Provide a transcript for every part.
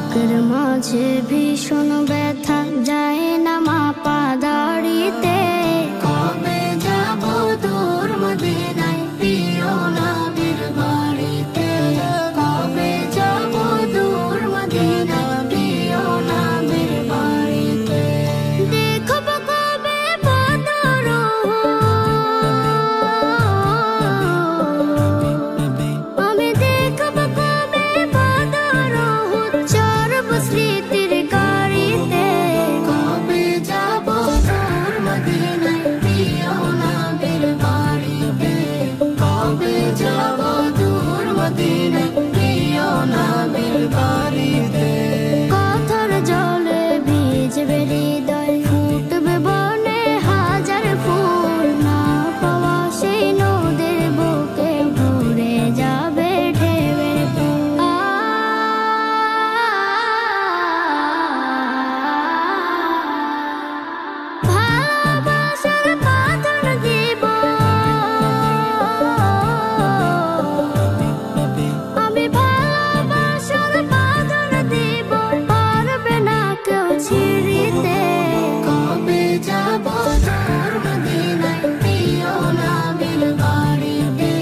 বুকের মাঝে ভীষণ ব্যথা যায় না মাপা দাড়িতে। কবে যাব দূর মদিনায় প্রিয় নবীর বাড়িতে। কবে যাব দূর মদিনায় প্রিয় নবীর বাড়িতে। দেখব কবে বদর আমি দেখব কবে বদর চরব স্মৃতির গাড়িতে। কবে যাব দূর মদিনায় প্রিয় নবীর বাড়িতে। কবে যাব দূর মদিনায় প্রিয় নবীর বাড়িতে। কথার জলে ভিজবে হৃদয় ফুটবে বনে হাজার ফুল। না পাওয়া সেই নদীর বুকে ভরে যাবে ঢেউয়ের ফুল। ভালোবাসার বাঁধন দিব আমি, ভালোবাসার বাঁধন দিব পারবে না কেউ ছিঁড়িতে। কবে যাব দূর মদিনায় প্রিয় নবীর বাড়িতে।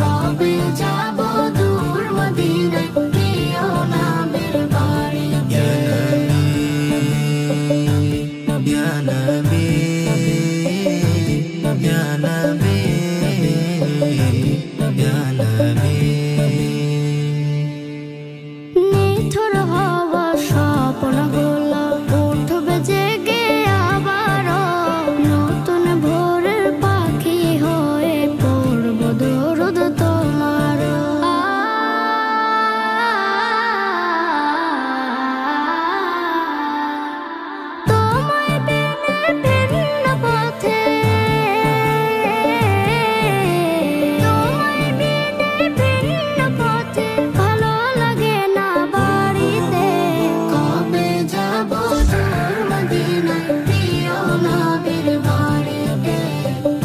কবে যাব দূর মদিনায় প্রিয় নবীর বাড়িতে। Ya Nabi, Ya Nabi, Ya Nabi. নিথর হওয়া স্বপ্নগুলো উঠবে জেগে আবারও। নতুন ভোরের পাখি হয়ে পড়ব দরুদ তোমার। তোমায় বিনে ভিন্ন পথে, তোমায় বিনে ভিন্ন পথে ভালো লাগে না বাড়িতে। কবে যাব দূর মদিনায় প্রিয় নবীর বাড়িতে।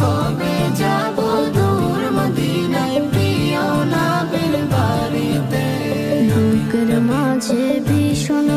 কবে যাব দূর মদিনায় প্রিয় নবীর বাড়িতে। বুকের মাঝে ভীষণ